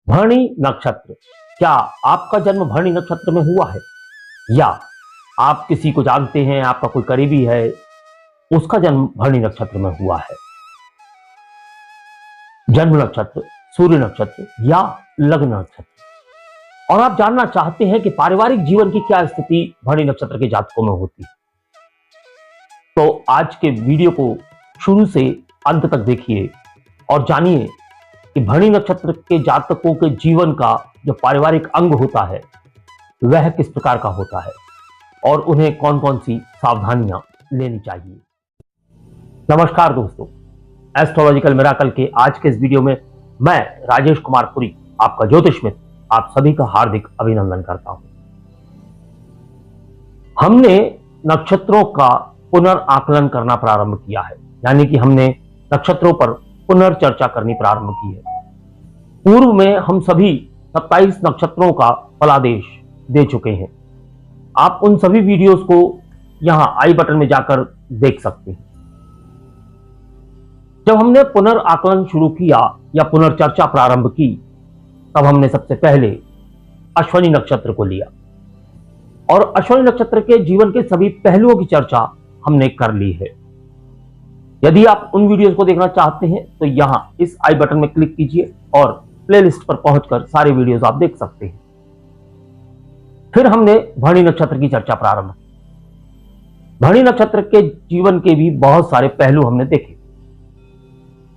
भरणी नक्षत्र, क्या आपका जन्म भरणी नक्षत्र में हुआ है या आप किसी को जानते हैं, आपका कोई करीबी है, उसका जन्म भरणी नक्षत्र में हुआ है? जन्म नक्षत्र, सूर्य नक्षत्र या लग्न नक्षत्र, और आप जानना चाहते हैं कि पारिवारिक जीवन की क्या स्थिति भरणी नक्षत्र के जातकों में होती है, तो आज के वीडियो को शुरू से अंत तक देखिए और जानिए कि भरणी नक्षत्र के जातकों के जीवन का जो पारिवारिक अंग होता है वह किस प्रकार का होता है और उन्हें कौन कौन सी सावधानियां लेनी चाहिए। नमस्कार दोस्तों, एस्ट्रोलॉजिकल मिराकल के आज के इस वीडियो में मैं राजेश कुमार पुरी, आपका ज्योतिष मित्र, आप सभी का हार्दिक अभिनंदन करता हूं। हमने नक्षत्रों का पुनर्आकलन करना प्रारंभ किया है, यानी कि हमने नक्षत्रों पर पुनर्चर्चा करनी प्रारंभ की है। पूर्व में हम सभी 27 नक्षत्रों का फलादेश दे चुके हैं। आप उन सभी वीडियोस को यहां आई बटन में जाकर देख सकते हैं। जब हमने पुनर्आकलन शुरू किया या पुनर्चर्चा प्रारंभ की, तब हमने सबसे पहले अश्विनी नक्षत्र को लिया और अश्विनी नक्षत्र के जीवन के सभी पहलुओं की चर्चा हमने कर ली है। यदि आप उन वीडियोस को देखना चाहते हैं तो यहां इस आई बटन में क्लिक कीजिए और प्लेलिस्ट पर पहुंचकर सारे वीडियोस आप देख सकते हैं। फिर हमने भरणी नक्षत्र की चर्चा प्रारंभ की। भरणी नक्षत्र के जीवन के भी बहुत सारे पहलू हमने देखे,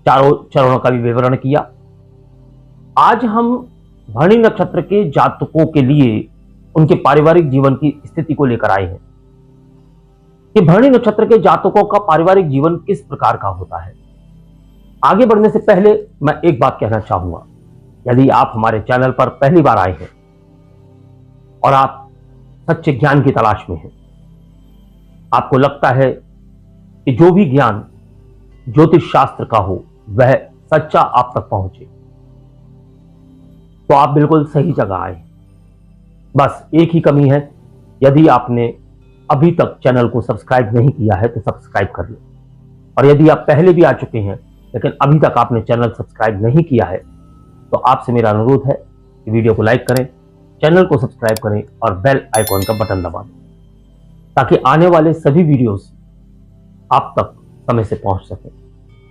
चारों चरणों का भी विवरण किया। आज हम भरणी नक्षत्र के जातकों के लिए उनके पारिवारिक जीवन की स्थिति को लेकर आए हैं कि भरणी नक्षत्र के जातकों का पारिवारिक जीवन किस प्रकार का होता है। आगे बढ़ने से पहले मैं एक बात कहना चाहूंगा, यदि आप हमारे चैनल पर पहली बार आए हैं और आप सच्चे ज्ञान की तलाश में हैं, आपको लगता है कि जो भी ज्ञान ज्योतिष शास्त्र का हो वह सच्चा आप तक पहुंचे, तो आप बिल्कुल सही जगह आए। बस एक ही कमी है, यदि आपने अभी तक चैनल को सब्सक्राइब नहीं किया है तो सब्सक्राइब कर लें, और यदि आप पहले भी आ चुके हैं लेकिन अभी तक आपने चैनल सब्सक्राइब नहीं किया है तो आपसे मेरा अनुरोध है कि वीडियो को लाइक करें, चैनल को सब्सक्राइब करें और बेल आइकॉन का बटन दबा दें, ताकि आने वाले सभी वीडियोस आप तक समय से पहुंच सके।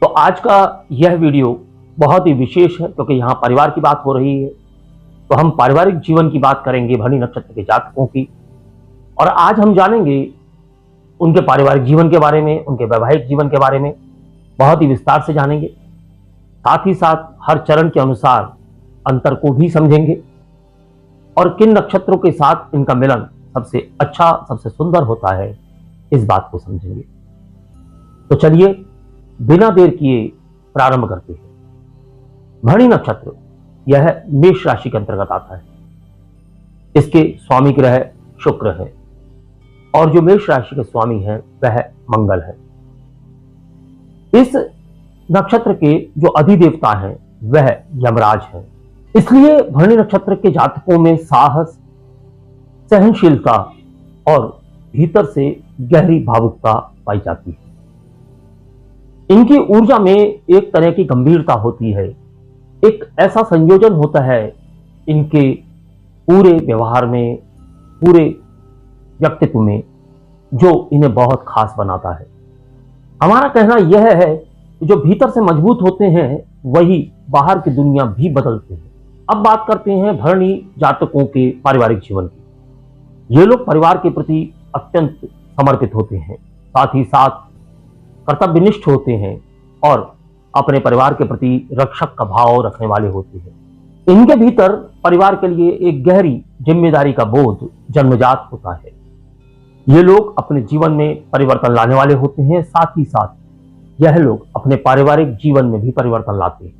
तो आज का यह वीडियो बहुत ही विशेष है क्योंकि यहाँ परिवार की बात हो रही है, तो हम पारिवारिक जीवन की बात करेंगे भरणी नक्षत्र के जातकों की, और आज हम जानेंगे उनके पारिवारिक जीवन के बारे में, उनके वैवाहिक जीवन के बारे में बहुत ही विस्तार से जानेंगे। साथ ही साथ हर चरण के अनुसार अंतर को भी समझेंगे और किन नक्षत्रों के साथ इनका मिलन सबसे अच्छा, सबसे सुंदर होता है, इस बात को समझेंगे। तो चलिए बिना देर किए प्रारंभ करते हैं। भरणी नक्षत्र यह मेष राशि के अंतर्गत आता है। इसके स्वामी ग्रह शुक्र है और जो मेष राशि के स्वामी है वह मंगल है। इस नक्षत्र के जो अधिदेवता हैं वह यमराज है। इसलिए भरणी नक्षत्र के जातकों में साहस, सहनशीलता और भीतर से गहरी भावुकता पाई जाती है। इनकी ऊर्जा में एक तरह की गंभीरता होती है, एक ऐसा संयोजन होता है इनके पूरे व्यवहार में, पूरे व्यक्तित्व में, जो इन्हें बहुत खास बनाता है। हमारा कहना यह है कि जो भीतर से मजबूत होते हैं वही बाहर की दुनिया भी बदलते हैं। अब बात करते हैं भरणी जातकों के पारिवारिक जीवन की। ये लोग परिवार के प्रति अत्यंत समर्पित होते हैं, साथ ही साथ कर्तव्यनिष्ठ होते हैं और अपने परिवार के प्रति रक्षक का भाव रखने वाले होते हैं। इनके भीतर परिवार के लिए एक गहरी जिम्मेदारी का बोध जन्मजात होता है। ये लोग अपने जीवन में परिवर्तन लाने वाले होते हैं, साथ ही साथ यह लोग अपने पारिवारिक जीवन में भी परिवर्तन लाते हैं।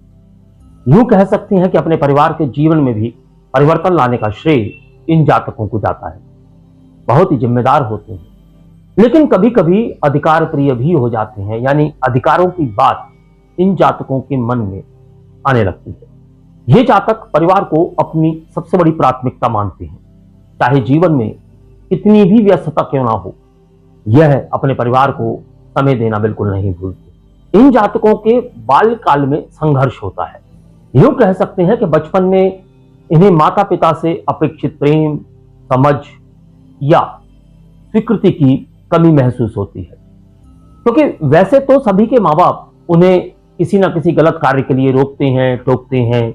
यूं कह सकते हैं कि अपने परिवार के जीवन में भी परिवर्तन लाने का श्रेय इन जातकों को जाता है। बहुत ही जिम्मेदार होते हैं, लेकिन कभी कभी अधिकार प्रिय भी हो जाते हैं, यानी अधिकारों की बात इन जातकों के मन में आने लगती है। ये जातक परिवार को अपनी सबसे बड़ी प्राथमिकता मानते हैं, चाहे जीवन में कितनी भी व्यस्तता क्यों ना हो, यह अपने परिवार को समय देना बिल्कुल नहीं भूलते। इन जातकों के बाल्यकाल में संघर्ष होता है। यूं कह सकते हैं कि बचपन में इन्हें माता पिता से अपेक्षित प्रेम, समझ या स्वीकृति की कमी महसूस होती है। क्योंकि वैसे तो सभी के माँ बाप उन्हें किसी ना किसी गलत कार्य के लिए रोकते हैं, टोकते हैं,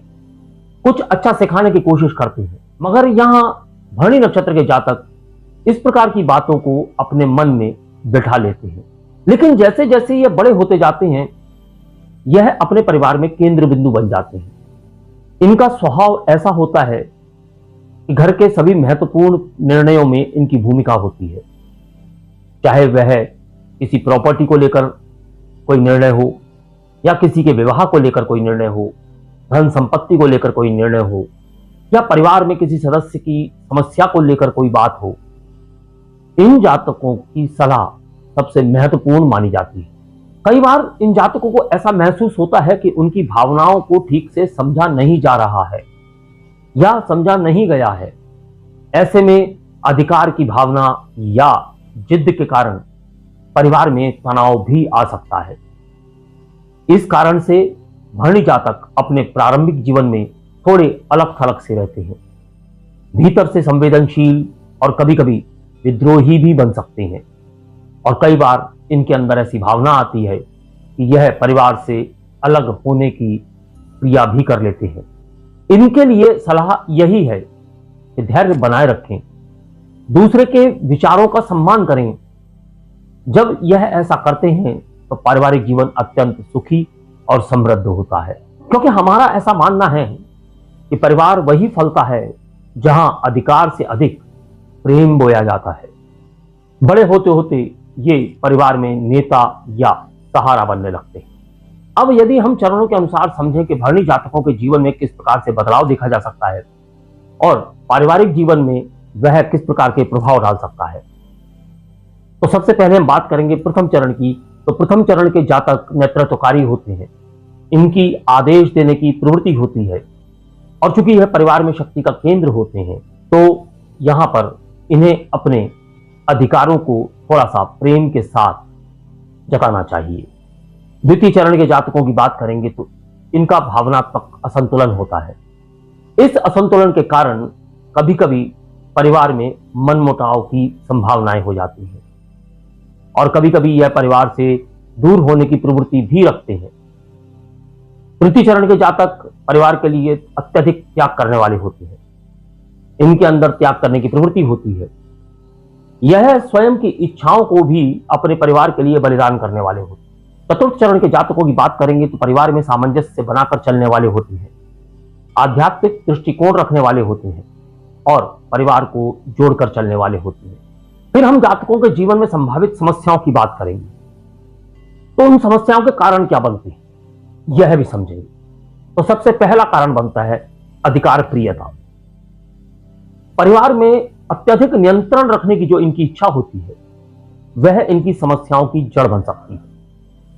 कुछ अच्छा सिखाने की कोशिश करते हैं, मगर यहाँ भरणी नक्षत्र के जातक इस प्रकार की बातों को अपने मन में बिठा लेते हैं। लेकिन जैसे जैसे ये बड़े होते जाते हैं, यह अपने परिवार में केंद्र बिंदु बन जाते हैं। इनका स्वभाव ऐसा होता है कि घर के सभी महत्वपूर्ण निर्णयों में इनकी भूमिका होती है, चाहे वह किसी प्रॉपर्टी को लेकर कोई निर्णय हो, या किसी के विवाह को लेकर कोई निर्णय हो, धन संपत्ति को लेकर कोई निर्णय हो, या परिवार में किसी सदस्य की समस्या को लेकर कोई बात हो। इन जातकों की सलाह सबसे महत्वपूर्ण मानी जाती है। कई बार इन जातकों को ऐसा महसूस होता है कि उनकी भावनाओं को ठीक से समझा नहीं जा रहा है या समझा नहीं गया है। ऐसे में अधिकार की भावना या जिद के कारण परिवार में तनाव भी आ सकता है। इस कारण से भरणी जातक अपने प्रारंभिक जीवन में थोड़े अलग थलग से रहते हैं, भीतर से संवेदनशील और कभी कभी विद्रोही भी बन सकते हैं। और कई बार इनके अंदर ऐसी भावना आती है कि यह परिवार से अलग होने की क्रिया भी कर लेते हैं। इनके लिए सलाह यही है कि धैर्य बनाए रखें, दूसरे के विचारों का सम्मान करें। जब यह ऐसा करते हैं तो पारिवारिक जीवन अत्यंत सुखी और समृद्ध होता है। क्योंकि हमारा ऐसा मानना है कि परिवार वही फलता है जहां अधिकार से अधिक प्रेम बोया जाता है। बड़े होते होते ये परिवार में नेता या सहारा बनने लगते हैं। अब यदि हम चरणों के अनुसार समझें कि भरणी जातकों के जीवन में किस प्रकार से बदलाव देखा जा सकता है और पारिवारिक जीवन में वह किस प्रकार के प्रभाव डाल सकता है, तो सबसे पहले हम बात करेंगे प्रथम चरण की। तो प्रथम चरण के जातक नेतृत्वकारी होते हैं, इनकी आदेश देने की प्रवृत्ति होती है, और चूंकि यह परिवार में शक्ति का केंद्र होते हैं तो यहां पर इन्हें अपने अधिकारों को थोड़ा सा प्रेम के साथ जताना चाहिए। द्वितीय चरण के जातकों की बात करेंगे तो इनका भावनात्मक असंतुलन होता है। इस असंतुलन के कारण कभी कभी परिवार में मनमुटाव की संभावनाएं हो जाती हैं, और कभी कभी यह परिवार से दूर होने की प्रवृत्ति भी रखते हैं। तृतीय चरण के जातक परिवार के लिए अत्यधिक त्याग करने वाले होते हैं, इनके अंदर त्याग करने की प्रवृत्ति होती है। यह स्वयं की इच्छाओं को भी अपने परिवार के लिए बलिदान करने वाले होते हैं। चतुर्थ चरण के जातकों की बात करेंगे तो परिवार में सामंजस्य बनाकर चलने वाले होते हैं, आध्यात्मिक दृष्टिकोण रखने वाले होते हैं और परिवार को जोड़कर चलने वाले होते हैं। फिर हम जातकों के जीवन में संभावित समस्याओं की बात करेंगे, तो उन समस्याओं के कारण क्या बनते हैं यह भी समझेंगे। तो सबसे पहला कारण बनता है अधिकार प्रियता। परिवार में अत्यधिक नियंत्रण रखने की जो इनकी इच्छा होती है वह इनकी समस्याओं की जड़ बन सकती है।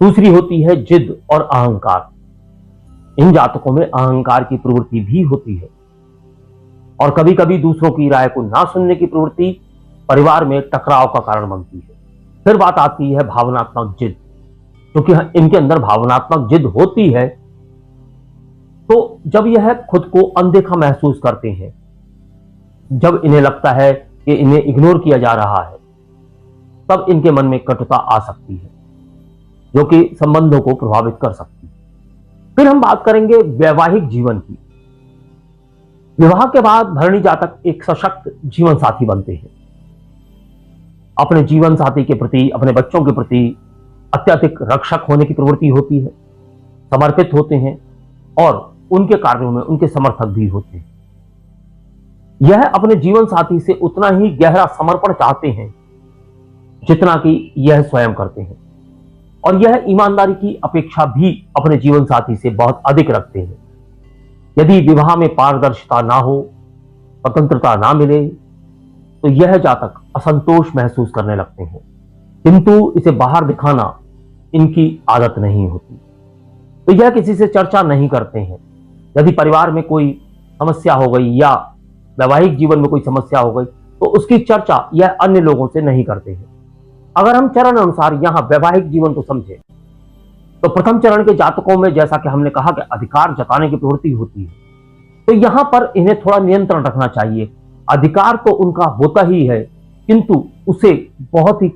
दूसरी होती है जिद और अहंकार। इन जातकों में अहंकार की प्रवृत्ति भी होती है, और कभी कभी दूसरों की राय को ना सुनने की प्रवृत्ति परिवार में टकराव का कारण बनती है। फिर बात आती है भावनात्मक जिद। क्योंकि इनके अंदर भावनात्मक जिद होती है, तो जब यह खुद को अनदेखा महसूस करते हैं, जब इन्हें लगता है कि इन्हें इग्नोर किया जा रहा है, तब इनके मन में कटुता आ सकती है जो कि संबंधों को प्रभावित कर सकती है। फिर हम बात करेंगे वैवाहिक जीवन की। विवाह के बाद भरणी जातक एक सशक्त जीवन साथी बनते हैं। अपने जीवन साथी के प्रति, अपने बच्चों के प्रति अत्यधिक रक्षक होने की प्रवृत्ति होती है, समर्पित होते हैं और उनके कार्यों में उनके समर्थक भी होते हैं। यह अपने जीवन साथी से उतना ही गहरा समर्पण चाहते हैं जितना कि यह स्वयं करते हैं, और यह ईमानदारी की अपेक्षा भी अपने जीवन साथी से बहुत अधिक रखते हैं। यदि विवाह में पारदर्शिता ना हो, स्वतंत्रता ना मिले, तो यह जातक असंतोष महसूस करने लगते हैं, किंतु इसे बाहर दिखाना इनकी आदत नहीं होती। तो यह किसी से चर्चा नहीं करते हैं। यदि परिवार में कोई समस्या हो गई या वैवाहिक जीवन में कोई समस्या हो गई तो उसकी चर्चा यह अन्य लोगों से नहीं करते हैं। अगर हम चरण अनुसार यहां वैवाहिक जीवन को समझें तो प्रथम चरण के जातकों में जैसा कि हमने कहा कि अधिकार जताने की प्रवृत्ति होती है, तो यहां पर इन्हें थोड़ा नियंत्रण रखना चाहिए। अधिकार तो उनका होता ही है, किंतु उसे बहुत ही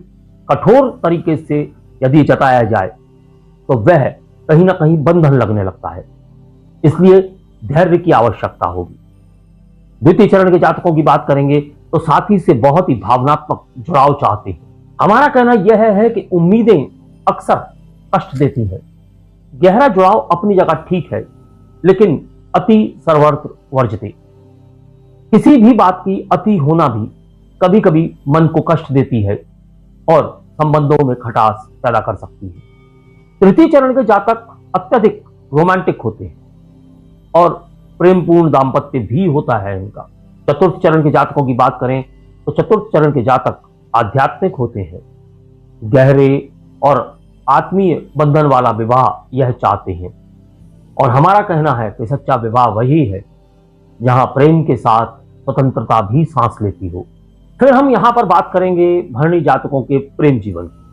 कठोर तरीके से यदि जताया जाए तो वह कहीं ना कहीं बंधन लगने लगता है। इसलिए धैर्य की आवश्यकता होगी। द्वितीय चरण के जातकों की बात करेंगे तो साथी से बहुत ही भावनात्मक जुड़ाव चाहते हैं। हमारा कहना यह है कि उम्मीदें अक्सर कष्ट देती हैं। गहरा जुड़ाव अपनी जगह ठीक है, लेकिन अति सर्वत्र वर्जते। किसी भी बात की अति होना भी कभी कभी मन को कष्ट देती है और संबंधों में खटास पैदा कर सकती है। तृतीय चरण के जातक अत्यधिक रोमांटिक होते हैं और प्रेमपूर्ण दाम्पत्य भी होता है इनका। चतुर्थ चरण के जातकों की बात करें तो चतुर्थ चरण के जातक आध्यात्मिक होते हैं। गहरे और आत्मीय बंधन वाला विवाह यह चाहते हैं और हमारा कहना है कि सच्चा विवाह वही है जहां प्रेम के साथ स्वतंत्रता भी सांस लेती हो। फिर हम यहां पर बात करेंगे भरणी जातकों के प्रेम जीवन की।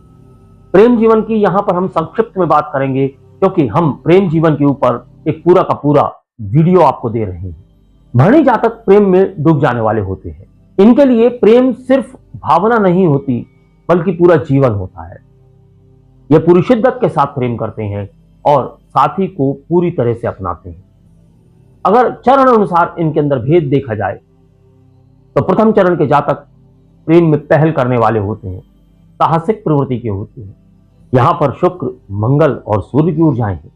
प्रेम जीवन की यहां पर हम संक्षिप्त में बात करेंगे, क्योंकि हम प्रेम जीवन के ऊपर एक पूरा का पूरा वीडियो आपको दे रहे हैं। भरणी जातक प्रेम में डूब जाने वाले होते हैं। इनके लिए प्रेम सिर्फ भावना नहीं होती, बल्कि पूरा जीवन होता है। ये पूरी शिद्दत के साथ प्रेम करते हैं और साथी को पूरी तरह से अपनाते हैं। अगर चरण अनुसार इनके अंदर भेद देखा जाए तो प्रथम चरण के जातक प्रेम में पहल करने वाले होते हैं, साहसिक प्रवृत्ति के होते हैं। यहां पर शुक्र, मंगल और सूर्य की ऊर्जाएं हैं।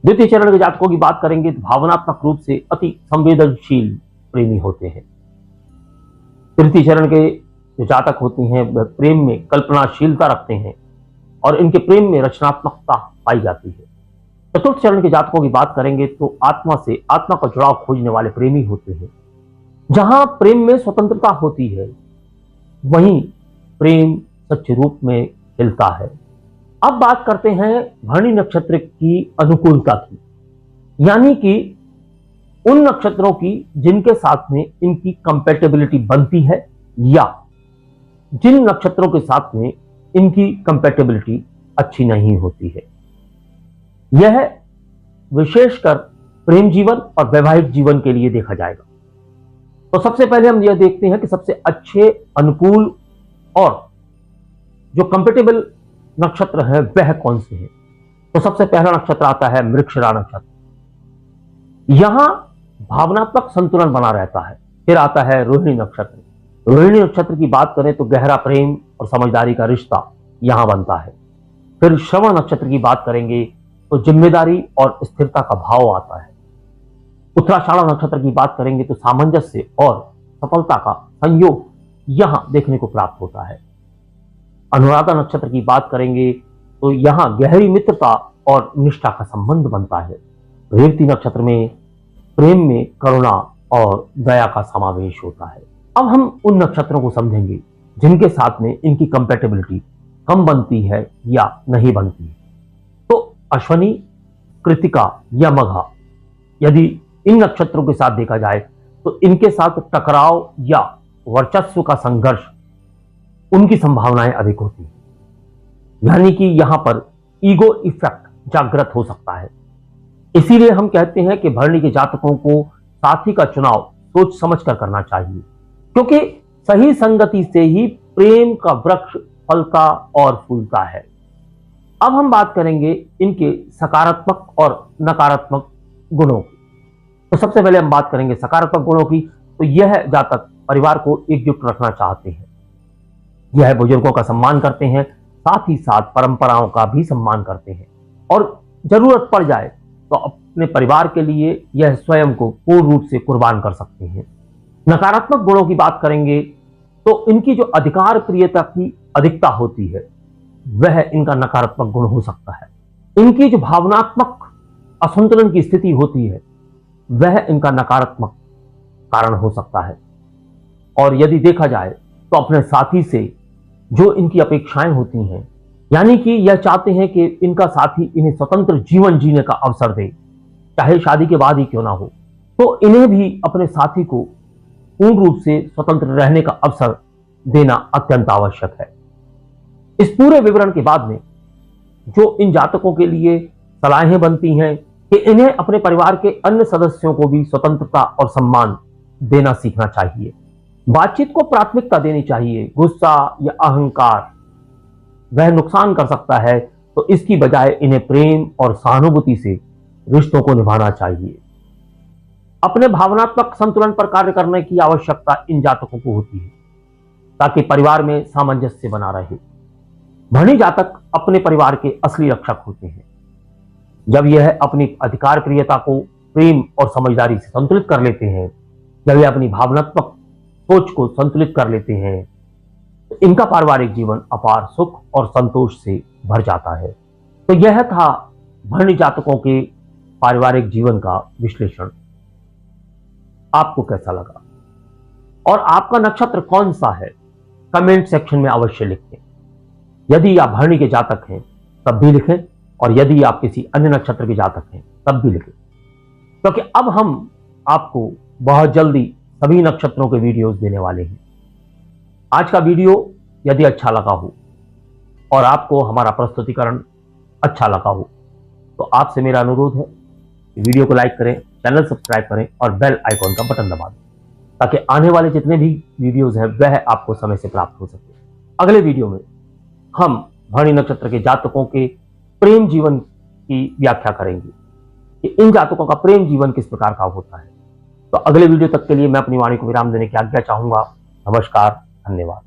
द्वितीय चरण के जातकों की बात करेंगे तो भावनात्मक रूप से अति संवेदनशील प्रेमी होते हैं। तृतीय चरण के जो जातक होते हैं वह प्रेम में कल्पनाशीलता रखते हैं और इनके प्रेम में रचनात्मकता पाई जाती है। चतुर्थ चरण के जातकों की बात करेंगे तो आत्मा से आत्मा का जुड़ाव खोजने वाले प्रेमी होते हैं। जहां प्रेम में स्वतंत्रता होती है, वहीं प्रेम सच्चे रूप में खिलता है। अब बात करते हैं भरणी नक्षत्र की अनुकूलता की, यानी कि उन नक्षत्रों की जिनके साथ में इनकी कंपैटिबिलिटी बनती है या जिन नक्षत्रों के साथ में इनकी कंपैटिबिलिटी अच्छी नहीं होती है। यह विशेषकर प्रेम जीवन और वैवाहिक जीवन के लिए देखा जाएगा। तो सबसे पहले हम यह देखते हैं कि सबसे अच्छे, अनुकूल और जो कंपेटेबल नक्षत्र है वह कौन से हैं। तो सबसे पहला नक्षत्र आता है मृगशिरा नक्षत्र। यहां भावनात्मक संतुलन बना रहता है। फिर आता है रोहिणी नक्षत्र। रोहिणी नक्षत्र की बात करें तो गहरा प्रेम और समझदारी का रिश्ता यहां बनता है। फिर श्रवण नक्षत्र की बात करेंगे तो जिम्मेदारी और स्थिरता का भाव आता है। उत्तराषाढ़ा नक्षत्र की बात करेंगे तो सामंजस्य और सफलता का संयोग यहां देखने को प्राप्त होता है। अनुराधा नक्षत्र की बात करेंगे तो यहां गहरी मित्रता और निष्ठा का संबंध बनता है। रेवती नक्षत्र में प्रेम में करुणा और दया का समावेश होता है। अब हम उन नक्षत्रों को समझेंगे जिनके साथ में इनकी कंपैटिबिलिटी कम बनती है या नहीं बनती है। तो अश्वनी, कृतिका या मघा, यदि इन नक्षत्रों के साथ देखा जाए तो इनके साथ टकराव या वर्चस्व का संघर्ष उनकी संभावनाएं अधिक होती है, यानी कि यहां पर ईगो इफेक्ट जागृत हो सकता है। इसीलिए हम कहते हैं कि भरणी के जातकों को साथी का चुनाव सोच समझकर करना चाहिए, क्योंकि सही संगति से ही प्रेम का वृक्ष फलता और फूलता है। अब हम बात करेंगे इनके सकारात्मक और नकारात्मक गुणों की। तो सबसे पहले हम बात करेंगे सकारात्मक गुणों की। तो यह जातक परिवार को एकजुट रखना चाहते हैं। यह बुजुर्गों का सम्मान करते हैं, साथ ही साथ परंपराओं का भी सम्मान करते हैं और जरूरत पड़ जाए तो अपने परिवार के लिए यह स्वयं को पूर्ण रूप से कुर्बान कर सकते हैं। नकारात्मक गुणों की बात करेंगे तो इनकी जो अधिकार प्रियता की अधिकता होती है वह इनका नकारात्मक गुण हो सकता है। इनकी जो भावनात्मक असंतुलन की स्थिति होती है वह इनका नकारात्मक कारण हो सकता है। और यदि देखा जाए तो अपने साथी से जो इनकी अपेक्षाएं होती हैं, यानी कि यह चाहते हैं कि इनका साथी इन्हें स्वतंत्र जीवन जीने का अवसर दे, चाहे शादी के बाद ही क्यों ना हो, तो इन्हें भी अपने साथी को पूर्ण रूप से स्वतंत्र रहने का अवसर देना अत्यंत आवश्यक है। इस पूरे विवरण के बाद में जो इन जातकों के लिए सलाहें बनती हैं कि इन्हें अपने परिवार के अन्य सदस्यों को भी स्वतंत्रता और सम्मान देना सीखना चाहिए। बातचीत को प्राथमिकता देनी चाहिए। गुस्सा या अहंकार वह नुकसान कर सकता है, तो इसकी बजाय इन्हें प्रेम और सहानुभूति से रिश्तों को निभाना चाहिए। अपने भावनात्मक संतुलन पर कार्य करने की आवश्यकता इन जातकों को होती है ताकि परिवार में सामंजस्य बना रहे। भरणी जातक अपने परिवार के असली रक्षक होते हैं। जब यह अपनी अधिकार प्रियता को प्रेम और समझदारी से संतुलित कर लेते हैं, जब यह अपनी भावनात्मक सोच को संतुलित कर लेते हैं, तो इनका पारिवारिक जीवन अपार सुख और संतोष से भर जाता है। तो यह था भरणी जातकों के पारिवारिक जीवन का विश्लेषण। आपको कैसा लगा और आपका नक्षत्र कौन सा है, कमेंट सेक्शन में अवश्य लिखें। यदि आप भरणी के जातक हैं तब भी लिखें, और यदि आप किसी अन्य नक्षत्र के जातक हैं तब भी लिखें, क्योंकि अब हम आपको बहुत जल्दी सभी नक्षत्रों के वीडियोस देने वाले हैं। आज का वीडियो यदि अच्छा लगा हो और आपको हमारा प्रस्तुतिकरण अच्छा लगा हो, तो आपसे मेरा अनुरोध है कि वीडियो को लाइक करें, चैनल सब्सक्राइब करें और बेल आइकॉन का बटन दबा दें, ताकि आने वाले जितने भी वीडियोस हैं वह आपको समय से प्राप्त हो सके। अगले वीडियो में हम भरणी नक्षत्र के जातकों के प्रेम जीवन की व्याख्या करेंगे कि इन जातकों का प्रेम जीवन किस प्रकार का होता है। तो अगले वीडियो तक के लिए मैं अपनी वाणी को विराम देने की आज्ञा चाहूंगा। नमस्कार, धन्यवाद।